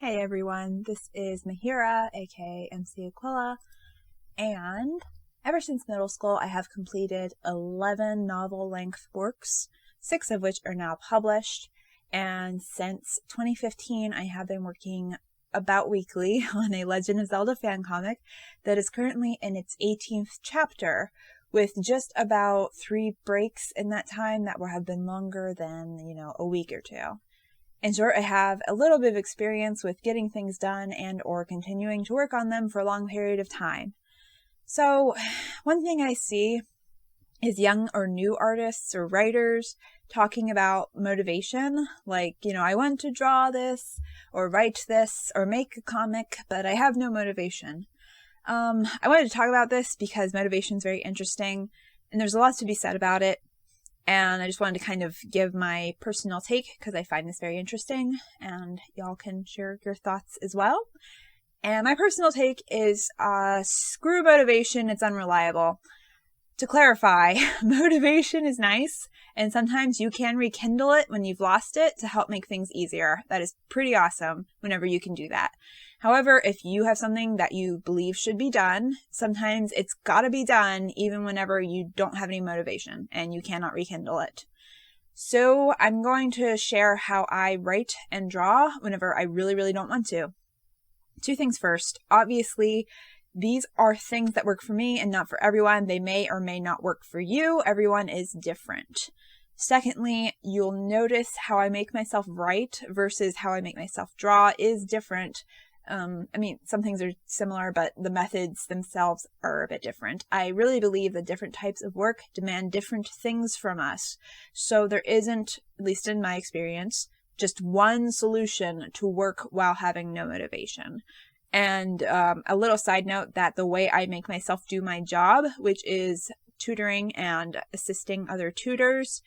Hey everyone, this is Mahira, aka MC Aquila, and ever since middle school I have completed 11 novel-length works, 6 of which are now published, and since 2015 I have been working about weekly on a Legend of Zelda fan comic that is currently in its 18th chapter, with just about 3 breaks in that time that will have been longer than, a week or 2. In short, I have a little bit of experience with getting things done and or continuing to work on them for a long period of time. So one thing I see is young or new artists or writers talking about motivation, like, I want to draw this or write this or make a comic, but I have no motivation. I wanted to talk about this because motivation is very interesting and there's a lot to be said about it. And I just wanted to kind of give my personal take because I find this very interesting and y'all can share your thoughts as well. And my personal take is screw motivation, it's unreliable. To clarify, motivation is nice and sometimes you can rekindle it when you've lost it to help make things easier. That is pretty awesome whenever you can do that. However, if you have something that you believe should be done, sometimes it's got to be done even whenever you don't have any motivation and you cannot rekindle it. So I'm going to share how I write and draw whenever I really don't want to. 2 things first. Obviously, these are things that work for me and not for everyone. They may or may not work for you. Everyone is different. Secondly, you'll notice how I make myself write versus how I make myself draw is different. Some things are similar, but the methods themselves are a bit different. I really believe that different types of work demand different things from us. So there isn't, at least in my experience, just one solution to work while having no motivation. And a little side note that the way I make myself do my job, which is tutoring and assisting other tutors,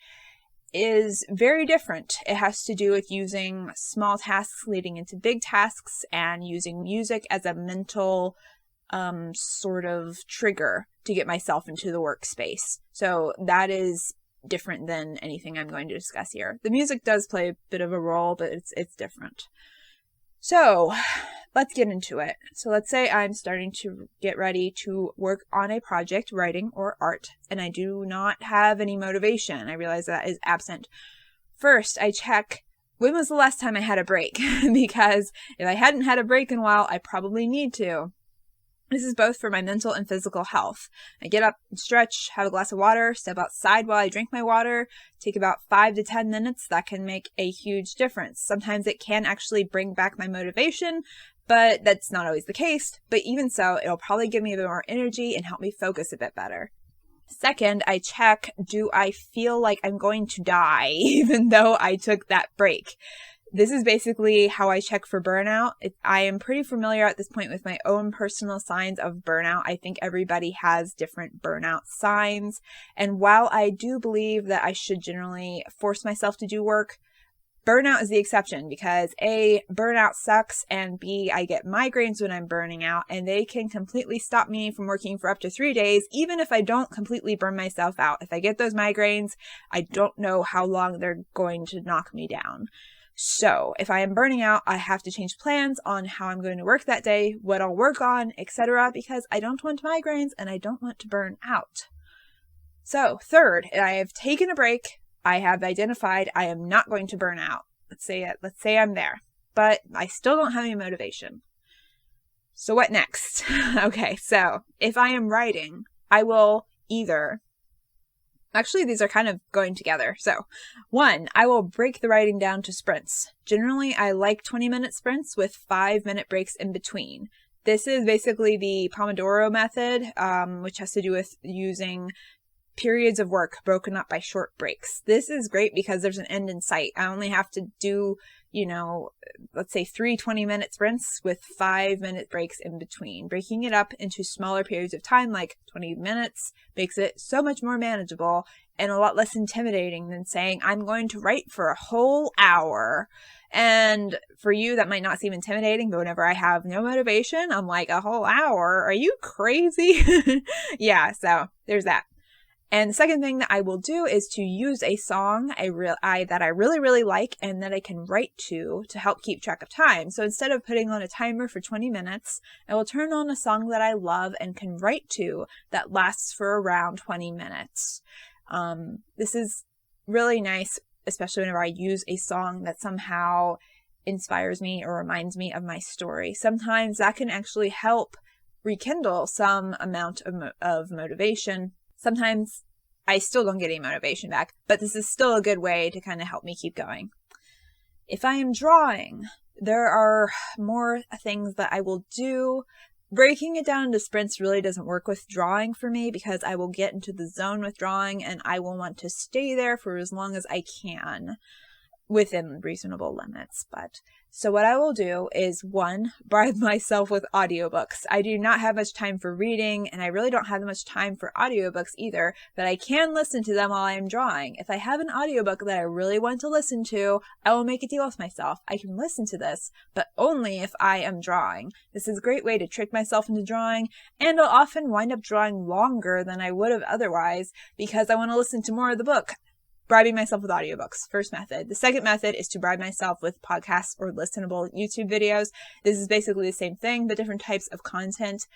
is very different. It has to do with using small tasks leading into big tasks and using music as a mental sort of trigger to get myself into the workspace. So that is different than anything I'm going to discuss here. The music does play a bit of a role, but it's different. So let's get into it. So let's say I'm starting to get ready to work on a project, writing or art, and I do not have any motivation. I realize that is absent. First, I check when was the last time I had a break, because if I hadn't had a break in a while, I probably need to. This is both for my mental and physical health. I get up and stretch, have a glass of water, step outside while I drink my water, take about 5 to 10 minutes. That can make a huge difference. Sometimes it can actually bring back my motivation, but that's not always the case. But even so, it'll probably give me a bit more energy and help me focus a bit better. Second, I check, do I feel like I'm going to die even though I took that break? This is basically how I check for burnout. I am pretty familiar at this point with my own personal signs of burnout. I think everybody has different burnout signs. And while I do believe that I should generally force myself to do work, burnout is the exception because A, burnout sucks, and B, I get migraines when I'm burning out, and they can completely stop me from working for up to 3 days, even if I don't completely burn myself out. If I get those migraines, I don't know how long they're going to knock me down. So if I am burning out, I have to change plans on how I'm going to work that day, what I'll work on, etc., because I don't want migraines and I don't want to burn out. So third, I have taken a break. I have identified I am not going to burn out. Let's say I'm there, but I still don't have any motivation. So what next? Okay, so if I am writing, I will actually, these are kind of going together. So 1, I will break the writing down to sprints. Generally, I like 20-minute sprints with 5-minute breaks in between. This is basically the Pomodoro method, which has to do with using periods of work broken up by short breaks. This is great because there's an end in sight. I only have to do, let's say 3 20-minute sprints with 5-minute breaks in between. Breaking it up into smaller periods of time, like 20 minutes, makes it so much more manageable and a lot less intimidating than saying, I'm going to write for a whole hour. And for you, that might not seem intimidating, but whenever I have no motivation, I'm like, a whole hour? Are you crazy? Yeah, so there's that. And the second thing that I will do is to use a song that I really like and that I can write to help keep track of time. So instead of putting on a timer for 20 minutes, I will turn on a song that I love and can write to that lasts for around 20 minutes. This is really nice, especially whenever I use a song that somehow inspires me or reminds me of my story. Sometimes that can actually help rekindle some amount of motivation. Sometimes I still don't get any motivation back, but this is still a good way to kind of help me keep going. If I am drawing, there are more things that I will do. Breaking it down into sprints really doesn't work with drawing for me because I will get into the zone with drawing and I will want to stay there for as long as I can within reasonable limits. So what I will do is, one, bribe myself with audiobooks. I do not have much time for reading, and I really don't have much time for audiobooks either, but I can listen to them while I am drawing. If I have an audiobook that I really want to listen to, I will make a deal with myself. I can listen to this, but only if I am drawing. This is a great way to trick myself into drawing, and I'll often wind up drawing longer than I would have otherwise because I want to listen to more of the book. Bribing myself with audiobooks, first method. The second method is to bribe myself with podcasts or listenable YouTube videos. This is basically the same thing, but different types of content.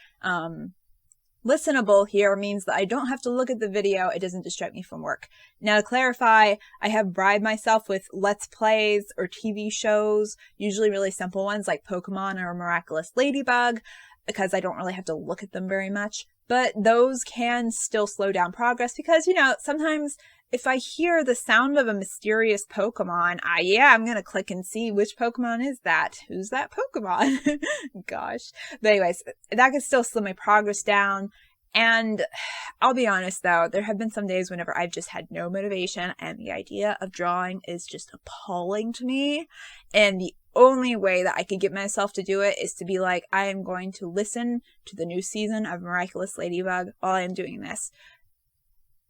Listenable here means that I don't have to look at the video. It doesn't distract me from work. Now to clarify, I have bribed myself with Let's Plays or TV shows, usually really simple ones like Pokemon or Miraculous Ladybug, because I don't really have to look at them very much. But those can still slow down progress because, sometimes if I hear the sound of a mysterious Pokemon, I'm going to click and see which Pokemon is that. Who's that Pokemon? Gosh. But anyways, that could still slow my progress down. And I'll be honest though, there have been some days whenever I've just had no motivation and the idea of drawing is just appalling to me. And the only way that I could get myself to do it is to be like, I am going to listen to the new season of Miraculous Ladybug while I am doing this.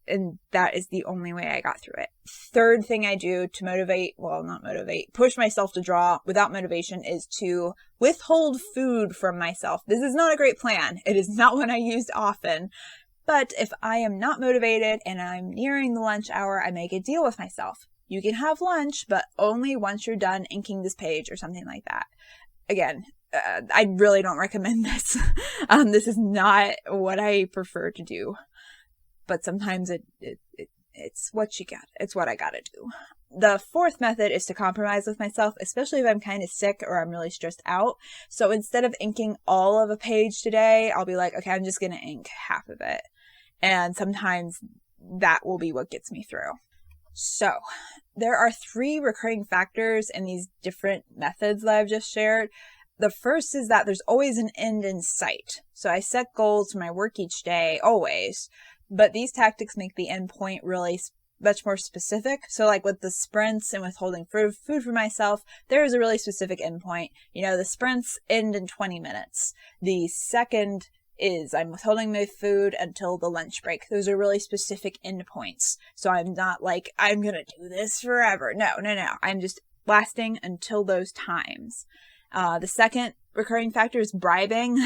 And that is the only way I got through it. Third thing I do to push myself to draw without motivation is to withhold food from myself. This is not a great plan. It is not one I used often. But if I am not motivated and I'm nearing the lunch hour, I make a deal with myself. You can have lunch, but only once you're done inking this page or something like that. Again, I really don't recommend this. This is not what I prefer to do. But sometimes it's what you got. It's what I gotta do. The fourth method is to compromise with myself, especially if I'm kind of sick or I'm really stressed out. So instead of inking all of a page today, I'll be like, okay, I'm just gonna ink half of it. And sometimes that will be what gets me through. So there are 3 recurring factors in these different methods that I've just shared. The first is that there's always an end in sight. So I set goals for my work each day, always. But these tactics make the end point really much more specific. So like with the sprints and withholding food for myself, there is a really specific end point. The sprints end in 20 minutes. The second is I'm withholding my food until the lunch break. Those are really specific end points. So I'm not like, I'm going to do this forever. No. I'm just lasting until those times. The second recurring factor is bribing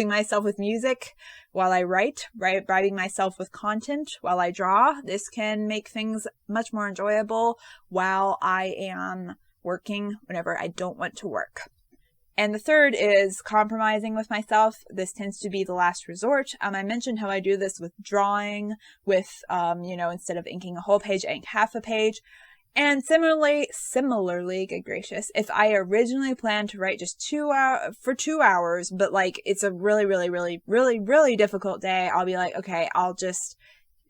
myself with music while I write, bribing myself with content while I draw. This can make things much more enjoyable while I am working whenever I don't want to work. And the third is compromising with myself. This tends to be the last resort. I mentioned how I do this with drawing, with, instead of inking a whole page, I ink half a page. And similarly, good gracious, if I originally planned to write just 2 hours, but like it's a really difficult day, I'll be like, okay, I'll just,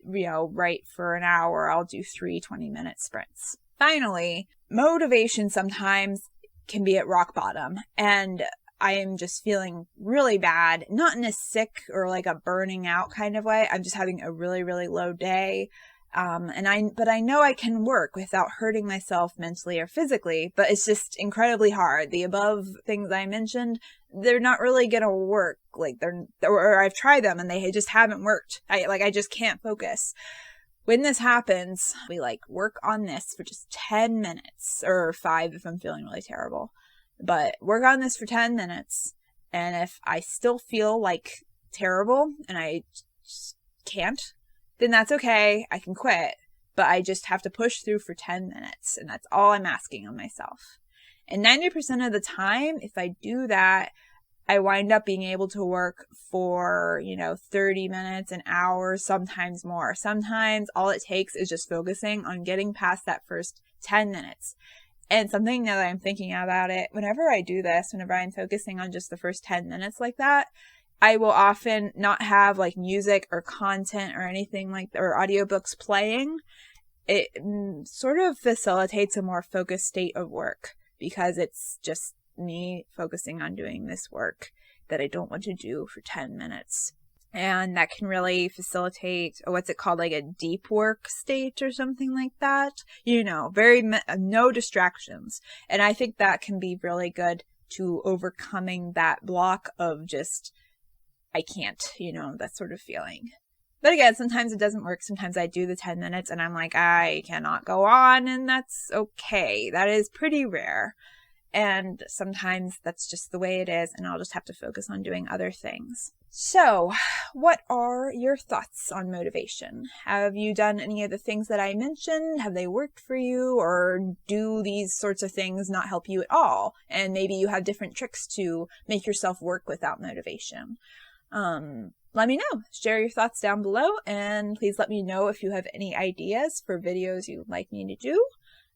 write for an hour. I'll do 3 20-minute sprints. Finally, motivation sometimes can be at rock bottom, and I am just feeling really bad, not in a sick or like a burning out kind of way. I'm just having a really low day. But I know I can work without hurting myself mentally or physically, but it's just incredibly hard. The above things I mentioned, they're not really gonna work. Or I've tried them and they just haven't worked. I just can't focus. When this happens, we work on this for just 10 minutes or 5 if I'm feeling really terrible, but work on this for 10 minutes. And if I still feel terrible and I just can't, then that's okay. I can quit, but I just have to push through for 10 minutes. And that's all I'm asking of myself. And 90% of the time, if I do that, I wind up being able to work for, 30 minutes, an hour, sometimes more. Sometimes all it takes is just focusing on getting past that first 10 minutes. And something now that I'm thinking about it, whenever I do this, whenever I'm focusing on just the first 10 minutes like that, I will often not have like music or content or anything like that, or audiobooks playing. It sort of facilitates a more focused state of work because it's just me focusing on doing this work that I don't want to do for 10 minutes. And that can really facilitate, what's it called, like a deep work state or something like that. No distractions. And I think that can be really good to overcoming that block of just, I can't, that sort of feeling. But again, sometimes it doesn't work. Sometimes I do the 10 minutes and I'm like, I cannot go on, and that's okay. That is pretty rare. And sometimes that's just the way it is, and I'll just have to focus on doing other things. So, what are your thoughts on motivation? Have you done any of the things that I mentioned? Have they worked for you? Or do these sorts of things not help you at all? And maybe you have different tricks to make yourself work without motivation. Let me know. Share your thoughts down below, and please let me know if you have any ideas for videos you'd like me to do.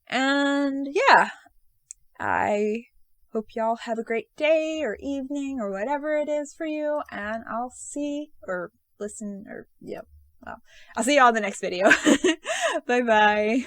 And yeah. I hope y'all have a great day or evening or whatever it is for you, and I'll see or listen or, I'll see y'all in the next video. Bye-bye.